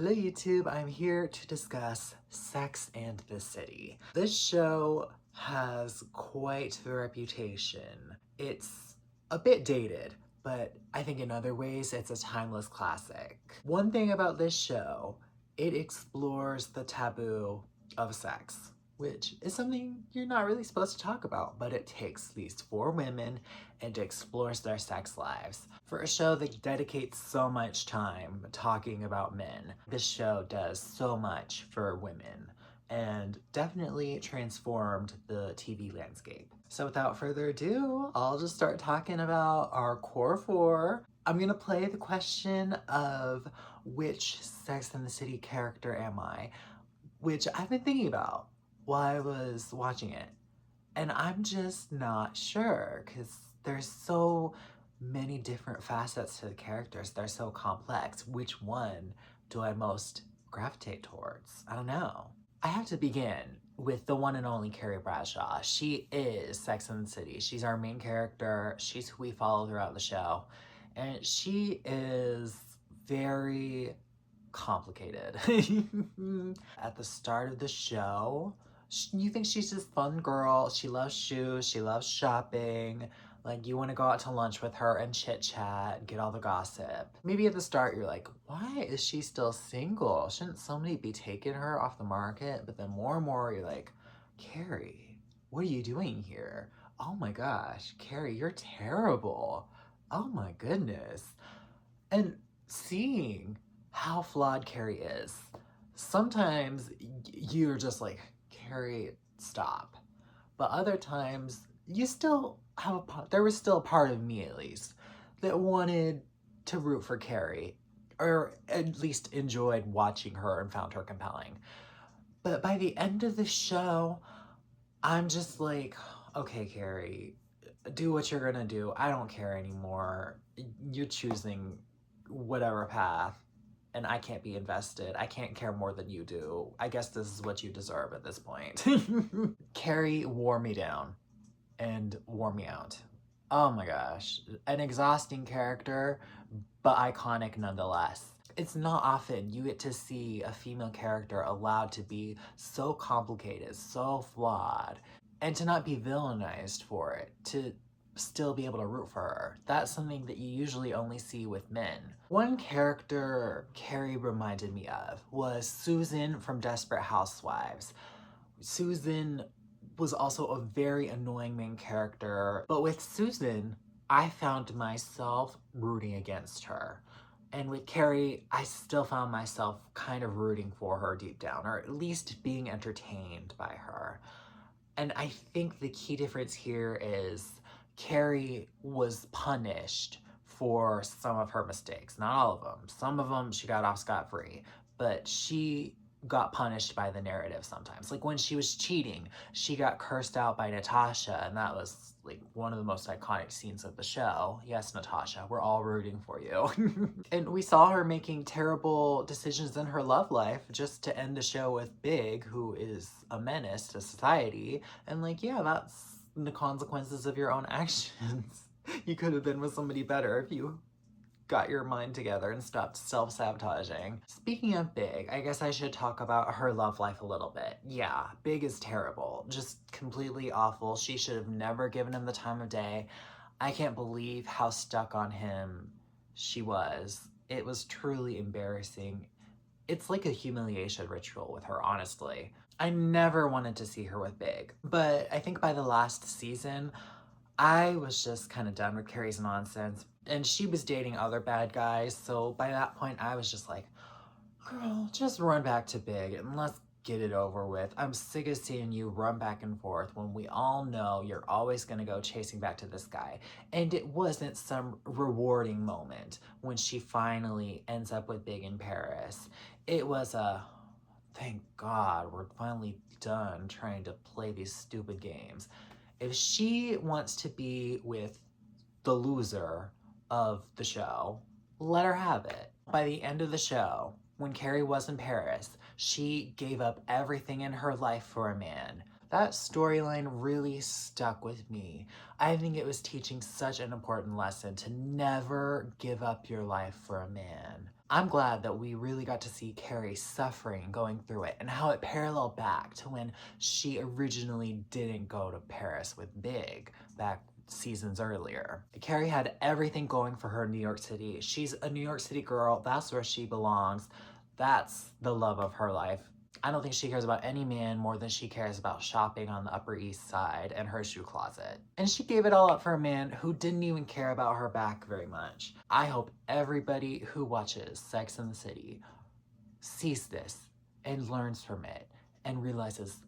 Hello YouTube, I'm here to discuss Sex and the City. This show has quite the reputation. It's a bit dated, but I think in other ways it's a timeless classic. One thing about this show, it explores the taboo of sex, which is something you're not really supposed to talk about, but it takes at least 4 women and explores their sex lives. For a show that dedicates so much time talking about men, this show does so much for women and definitely transformed the TV landscape. So without further ado, I'll just start talking about our core 4. I'm gonna play the question of which Sex and the City character am I, which I've been thinking about while I was watching it. And I'm just not sure because there's so many different facets to the characters. They're so complex. Which one do I most gravitate towards? I don't know. I have to begin with the one and only Carrie Bradshaw. She is Sex and the City. She's our main character. She's who we follow throughout the show. And she is very complicated. At the start of the show, you think she's this fun girl. She loves shoes. She loves shopping. Like, you want to go out to lunch with her and chit chat and get all the gossip. Maybe at the start you're like, why is she still single? Shouldn't somebody be taking her off the market? But then more and more you're like, Carrie, what are you doing here? Oh my gosh, Carrie, you're terrible. Oh my goodness. And seeing how flawed Carrie is, sometimes you're just like, Carrie, stop. But other times, you still have there was still a part of me at least that wanted to root for Carrie, or at least enjoyed watching her and found her compelling. But by the end of the show, I'm just like, okay, Carrie, do what you're gonna do. I don't care anymore. You're choosing whatever path, and I can't be invested. I can't care more than you do. I guess this is what you deserve at this point. Carrie wore me down and wore me out. Oh my gosh. An exhausting character, but iconic nonetheless. It's not often you get to see a female character allowed to be so complicated, so flawed, and to not be villainized for it, to still be able to root for her. That's something that you usually only see with men. One character Carrie reminded me of was Susan from Desperate Housewives. Susan was also a very annoying main character, but with Susan, I found myself rooting against her. And with Carrie, I still found myself kind of rooting for her deep down, or at least being entertained by her. And I think the key difference here is Carrie was punished for some of her mistakes. Not all of them. Some of them she got off scot-free, but she got punished by the narrative sometimes. Like when she was cheating, she got cursed out by Natasha, and that was like one of the most iconic scenes of the show. Yes, Natasha, we're all rooting for you. And we saw her making terrible decisions in her love life just to end the show with Big, who is a menace to society. And like, yeah, that's the consequences of your own actions. You could have been with somebody better if you got your mind together and stopped self-sabotaging. Speaking of Big, I guess I should talk about her love life a little bit. Yeah, Big is terrible. Just completely awful. She should have never given him the time of day. I can't believe how stuck on him she was. It was truly embarrassing. It's like a humiliation ritual with her, honestly. I never wanted to see her with Big, but I think by the last season, I was just kind of done with Carrie's nonsense, and she was dating other bad guys, so by that point I was just like, girl, just run back to Big and let's get it over with. I'm sick of seeing you run back and forth when we all know you're always gonna go chasing back to this guy. And it wasn't some rewarding moment when she finally ends up with Big in Paris. It was a, thank God we're finally done trying to play these stupid games. If she wants to be with the loser of the show, let her have it. By the end of the show, when Carrie was in Paris, she gave up everything in her life for a man. That storyline really stuck with me. I think it was teaching such an important lesson to never give up your life for a man. I'm glad that we really got to see Carrie suffering going through it and how it paralleled back to when she originally didn't go to Paris with Big back seasons earlier. Carrie had everything going for her in New York City. She's a New York City girl. That's where she belongs. That's the love of her life. I don't think she cares about any man more than she cares about shopping on the Upper East Side and her shoe closet. And she gave it all up for a man who didn't even care about her back very much. I hope everybody who watches Sex and the City sees this and learns from it and realizes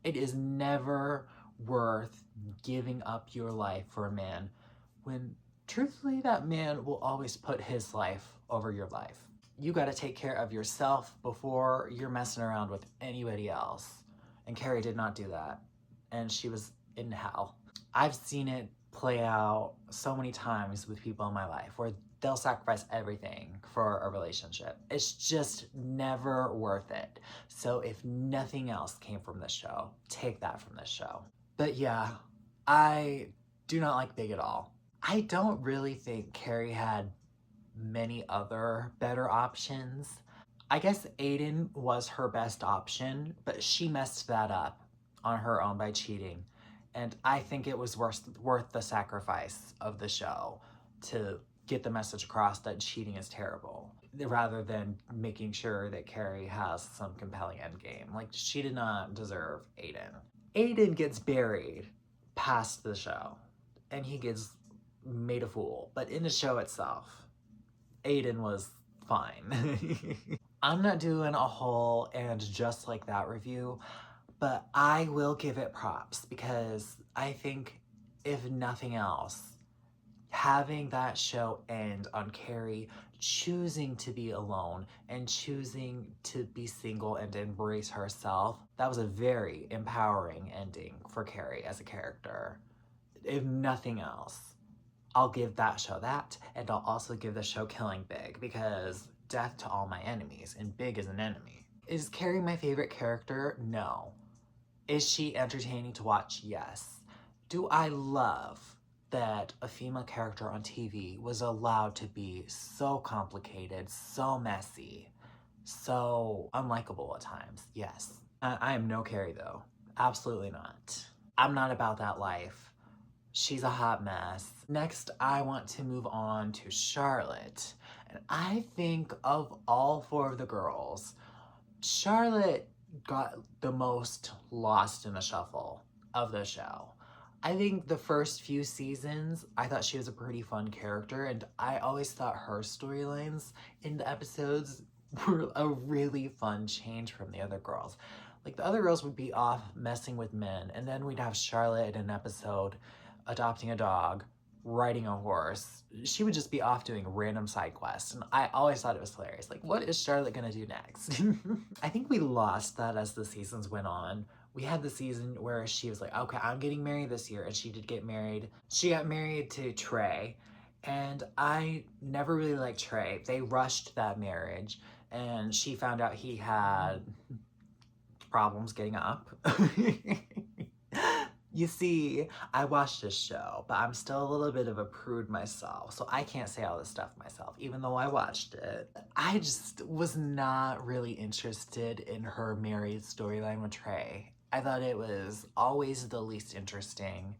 it is never worth giving up your life for a man when truthfully that man will always put his life over your life. You gotta take care of yourself before you're messing around with anybody else. And Carrie did not do that. And she was in hell. I've seen it play out so many times with people in my life where they'll sacrifice everything for a relationship. It's just never worth it. So if nothing else came from this show, take that from this show. But yeah, I do not like Big at all. I don't really think Carrie had many other better options. I guess Aiden was her best option, but she messed that up on her own by cheating. And I think it was worth the sacrifice of the show to get the message across that cheating is terrible, rather than making sure that Carrie has some compelling endgame. Like, she did not deserve Aiden. Aiden gets buried past the show, and he gets made a fool. But in the show itself, Aiden was fine. I'm not doing a whole and just like that review, but I will give it props because I think, if nothing else, having that show end on Carrie choosing to be alone and choosing to be single and embrace herself, that was a very empowering ending for Carrie as a character. If nothing else, I'll give that show that, and I'll also give the show Killing Big, because death to all my enemies, and Big is an enemy. Is Carrie my favorite character? No. Is she entertaining to watch? Yes. Do I love that a female character on TV was allowed to be so complicated, so messy, so unlikable at times? Yes. I am no Carrie though. Absolutely not. I'm not about that life. She's a hot mess. Next, I want to move on to Charlotte. And I think of all four of the girls, Charlotte got the most lost in the shuffle of the show. I think the first few seasons, I thought she was a pretty fun character, and I always thought her storylines in the episodes were a really fun change from the other girls. Like, the other girls would be off messing with men, and then we'd have Charlotte in an episode adopting a dog, riding a horse. She would just be off doing random side quests, and I always thought it was hilarious. Like, what is Charlotte gonna do next? I think we lost that as the seasons went on. We had the season where she was like, okay, I'm getting married this year, and she did get married. She got married to Trey, and I never really liked Trey. They rushed that marriage, and she found out he had problems getting up. You see, I watched this show, but I'm still a little bit of a prude myself, so I can't say all this stuff myself, even though I watched it. I just was not really interested in her married storyline with Trey. I thought it was always the least interesting,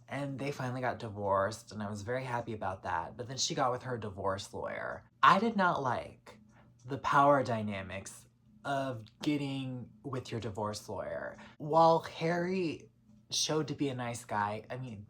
and they finally got divorced, and I was very happy about that, but then she got with her divorce lawyer. I did not like the power dynamics of getting with your divorce lawyer. While Harry showed to be a nice guy, I mean,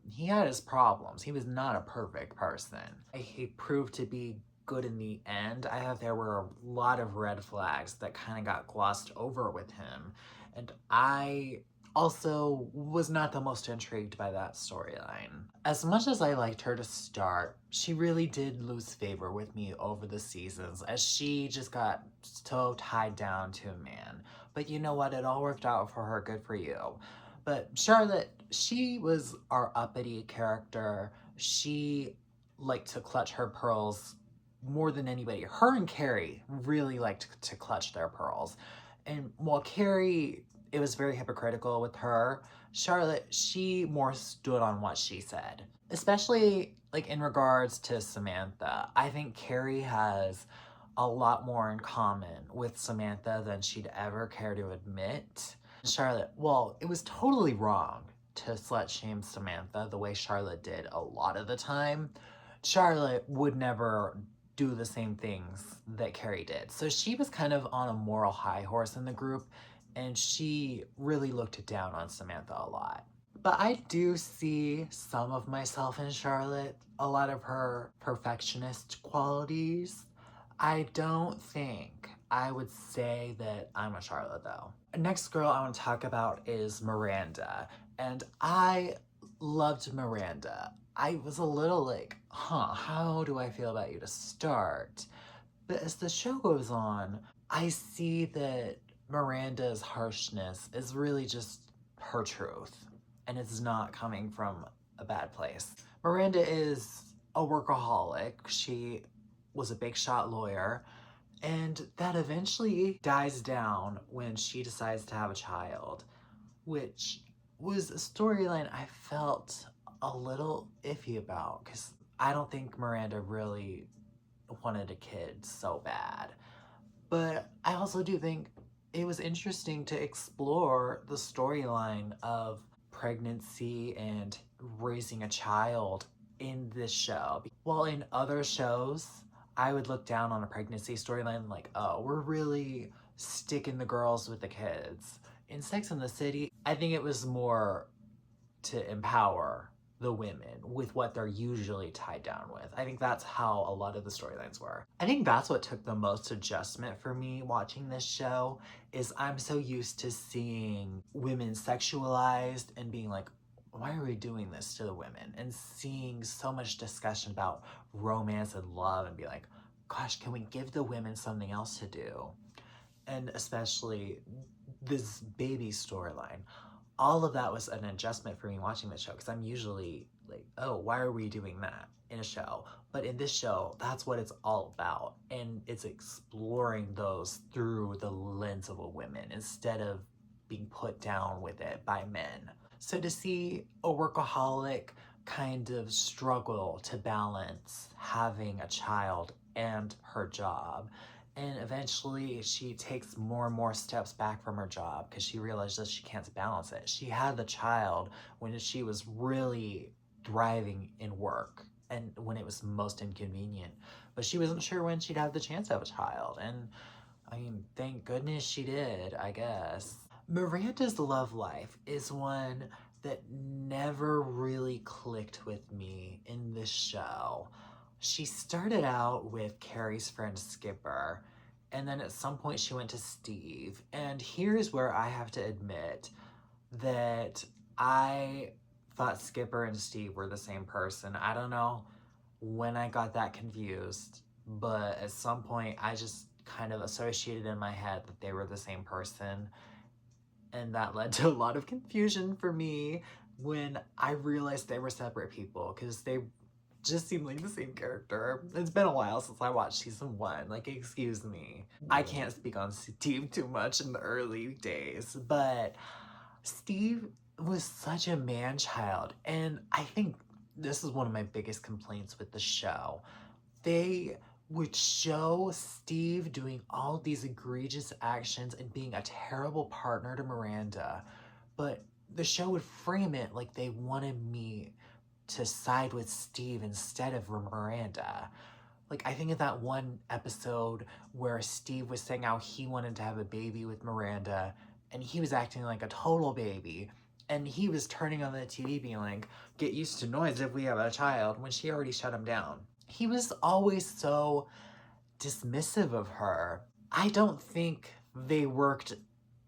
he had his problems. He was not a perfect person. He proved to be good in the end. I thought there were a lot of red flags that kind of got glossed over with him. And I also was not the most intrigued by that storyline. As much as I liked her to start, she really did lose favor with me over the seasons, as she just got so tied down to a man. But you know what? It all worked out for her. Good for you. But Charlotte, she was our uppity character. She liked to clutch her pearls more than anybody. Her and Carrie really liked to clutch their pearls. And while Carrie, it was very hypocritical with her, Charlotte, she more stood on what she said. Especially like in regards to Samantha. I think Carrie has a lot more in common with Samantha than she'd ever care to admit. Charlotte, well, it was totally wrong to slut shame Samantha the way Charlotte did a lot of the time. Charlotte would never do the same things that Carrie did. So she was kind of on a moral high horse in the group, and she really looked down on Samantha a lot. But I do see some of myself in Charlotte, a lot of her perfectionist qualities. I don't think I would say that I'm a Charlotte though. Next girl I want to talk about is Miranda. And I loved Miranda. I was a little like, how do I feel about you to start? But as the show goes on, I see that Miranda's harshness is really just her truth, and it's not coming from a bad place. Miranda is a workaholic. She was a big shot lawyer, and that eventually dies down when she decides to have a child, which was a storyline I felt a little iffy about because I don't think Miranda really wanted a kid so bad. But I also do think it was interesting to explore the storyline of pregnancy and raising a child in this show. While in other shows, I would look down on a pregnancy storyline like, oh, we're really sticking the girls with the kids. In Sex and the City, I think it was more to empower the women with what they're usually tied down with. I think that's how a lot of the storylines were. I think that's what took the most adjustment for me watching this show is I'm so used to seeing women sexualized and being like, why are we doing this to the women? And seeing so much discussion about romance and love and be like, gosh, can we give the women something else to do? And especially this baby storyline. All of that was an adjustment for me watching the show because I'm usually like, oh, why are we doing that in a show? But in this show, that's what it's all about. And it's exploring those through the lens of a woman instead of being put down with it by men. So to see a workaholic kind of struggle to balance having a child and her job, and eventually she takes more and more steps back from her job because she realizes she can't balance it. She had the child when she was really thriving in work and when it was most inconvenient. But she wasn't sure when she'd have the chance to have a child. And I mean, thank goodness she did, I guess. Miranda's love life is one that never really clicked with me in this show. She started out with Carrie's friend Skipper, and then at some point she went to Steve. And here's where I have to admit that I thought Skipper and Steve were the same person. I don't know when I got that confused, but at some point I just kind of associated in my head that they were the same person. And that led to a lot of confusion for me when I realized they were separate people because they just seem like the same character. It's been a while since I watched season 1, like excuse me. I can't speak on Steve too much in the early days, but Steve was such a man-child, and I think this is one of my biggest complaints with the show. They would show Steve doing all these egregious actions and being a terrible partner to Miranda, but the show would frame it like they wanted me to side with Steve instead of Miranda. Like, I think of that one episode where Steve was saying how he wanted to have a baby with Miranda, and he was acting like a total baby, and he was turning on the TV being like, get used to noise if we have a child, when she already shut him down. He was always so dismissive of her. I don't think they worked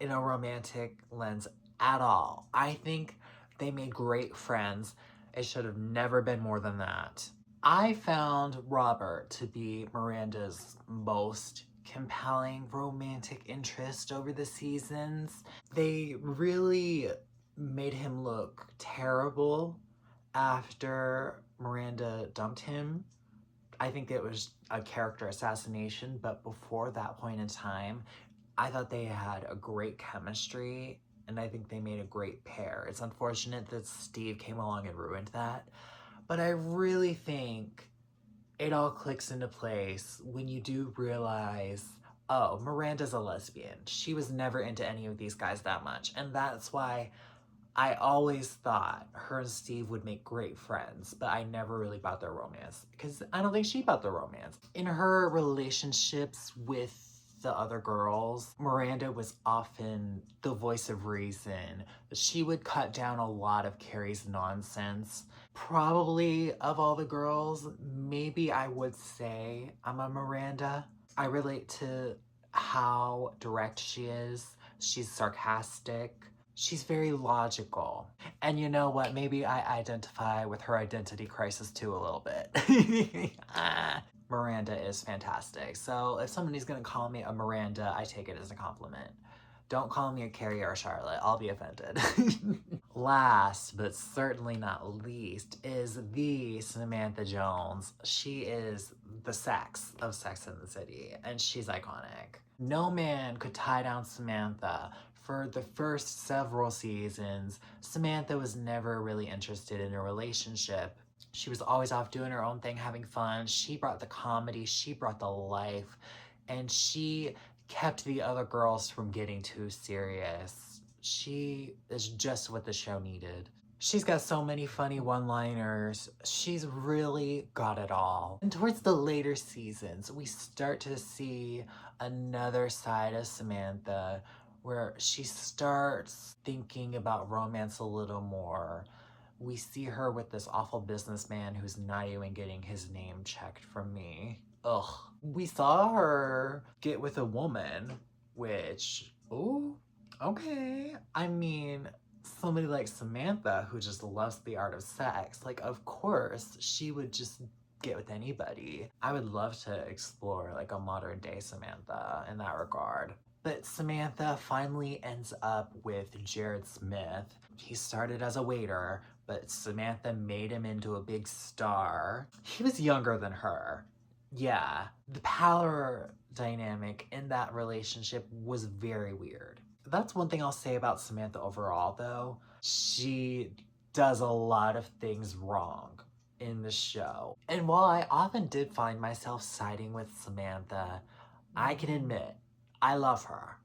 in a romantic lens at all. I think they made great friends. It should have never been more than that. I found Robert to be Miranda's most compelling romantic interest over the seasons. They really made him look terrible after Miranda dumped him. I think it was a character assassination, but before that point in time, I thought they had a great chemistry, and I think they made a great pair. It's unfortunate that Steve came along and ruined that, but I really think it all clicks into place when you do realize, oh, Miranda's a lesbian. She was never into any of these guys that much. And that's why I always thought her and Steve would make great friends, but I never really bought their romance because I don't think she bought the romance. In her relationships with the other girls, Miranda was often the voice of reason. She would cut down a lot of Carrie's nonsense. Probably of all the girls, maybe I would say I'm a Miranda. I relate to how direct she is. She's sarcastic. She's very logical. And you know what? Maybe I identify with her identity crisis too a little bit. Miranda is fantastic. So if somebody's gonna call me a Miranda, I take it as a compliment. Don't call me a Carrie or a Charlotte. I'll be offended. Last, but certainly not least, is the Samantha Jones. She is the sex of Sex and the City, and she's iconic. No man could tie down Samantha. For the first several seasons, Samantha was never really interested in a relationship. She was always off doing her own thing, having fun. She brought the comedy, she brought the life, and she kept the other girls from getting too serious. She is just what the show needed. She's got so many funny one-liners. She's really got it all. And towards the later seasons, we start to see another side of Samantha where she starts thinking about romance a little more. We see her with this awful businessman who's not even getting his name checked from me. Ugh. We saw her get with a woman, which, ooh, okay. I mean, somebody like Samantha who just loves the art of sex, like, of course, she would just get with anybody. I would love to explore like a modern day Samantha in that regard. But Samantha finally ends up with Jared Smith. He started as a waiter, but Samantha made him into a big star. He was younger than her. Yeah, the power dynamic in that relationship was very weird. That's one thing I'll say about Samantha overall, though. She does a lot of things wrong in the show. And while I often did find myself siding with Samantha, I can admit I love her.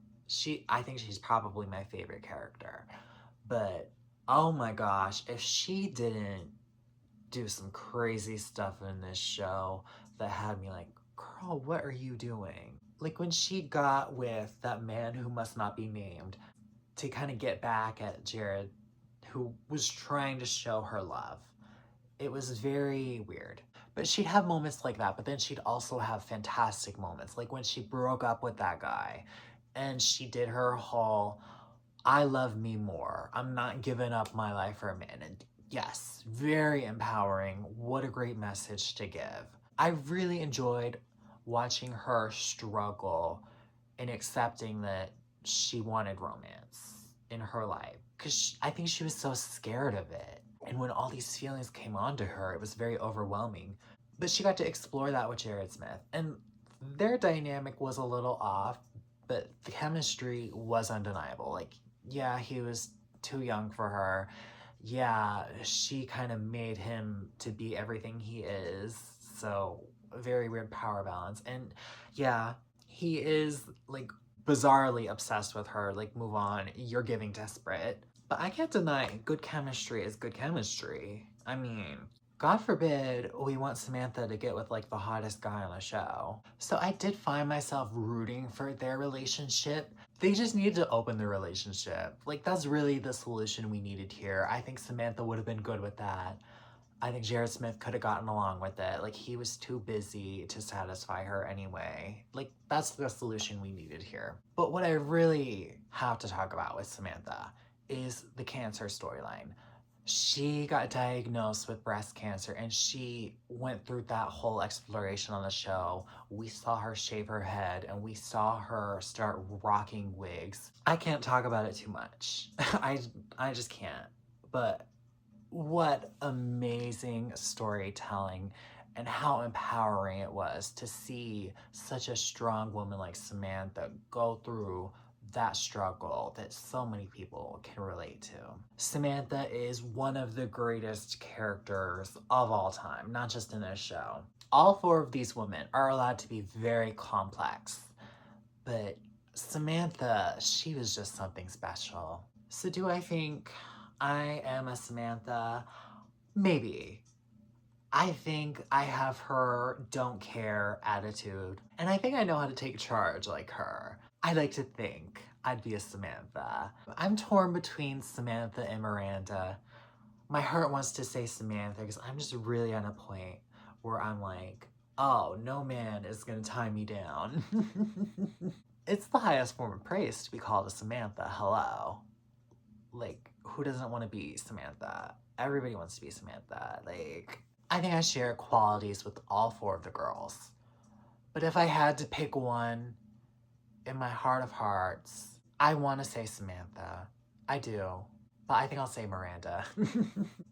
I think she's probably my favorite character. But oh my gosh, if she didn't do some crazy stuff in this show that had me like, girl, what are you doing? Like when she got with that man who must not be named to kind of get back at Jared, who was trying to show her love. It was very weird. But she'd have moments like that, but then she'd also have fantastic moments, like when she broke up with that guy and she did her whole, I love me more. I'm not giving up my life for a man. And yes, very empowering. What a great message to give. I really enjoyed watching her struggle in accepting that she wanted romance in her life because I think she was so scared of it. And when all these feelings came onto her, it was very overwhelming. But she got to explore that with Jared Smith. And their dynamic was a little off, but the chemistry was undeniable. Like, yeah, he was too young for her. Yeah, she kind of made him to be everything he is. So, a very weird power balance. And yeah, he is like bizarrely obsessed with her. Like, move on, you're giving desperate. But I can't deny good chemistry is good chemistry. I mean, God forbid we want Samantha to get with like the hottest guy on the show. So I did find myself rooting for their relationship. They just needed to open the relationship. Like that's really the solution we needed here. I think Samantha would have been good with that. I think Jared Smith could have gotten along with it. Like he was too busy to satisfy her anyway. Like that's the solution we needed here. But what I really have to talk about with Samantha is the cancer storyline. She got diagnosed with breast cancer and she went through that whole exploration on the show. We saw her shave her head and we saw her start rocking wigs. I can't talk about it too much. I just can't. But what amazing storytelling and how empowering it was to see such a strong woman like Samantha go through that struggle that so many people can relate to. Samantha is one of the greatest characters of all time, not just in this show. All four of these women are allowed to be very complex, but Samantha, she was just something special. So do I think I am a Samantha? Maybe. I think I have her don't care attitude, and I think I know how to take charge like her. I like to think I'd be a Samantha. I'm torn between Samantha and Miranda. My heart wants to say Samantha because I'm just really on a point where I'm like, oh, no man is gonna tie me down. It's the highest form of praise to be called a Samantha. Hello. Like, who doesn't want to be Samantha? Everybody wants to be Samantha. Like, I think I share qualities with all four of the girls. But if I had to pick one in my heart of hearts, I want to say Samantha. I do. But I think I'll say Miranda.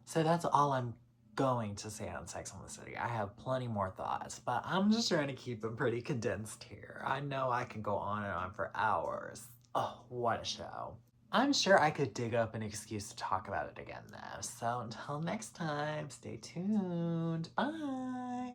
So that's all I'm going to say on Sex and the City. I have plenty more thoughts, but I'm just trying to keep them pretty condensed here. I know I can go on and on for hours. Oh, what a show. I'm sure I could dig up an excuse to talk about it again though. So until next time, stay tuned. Bye.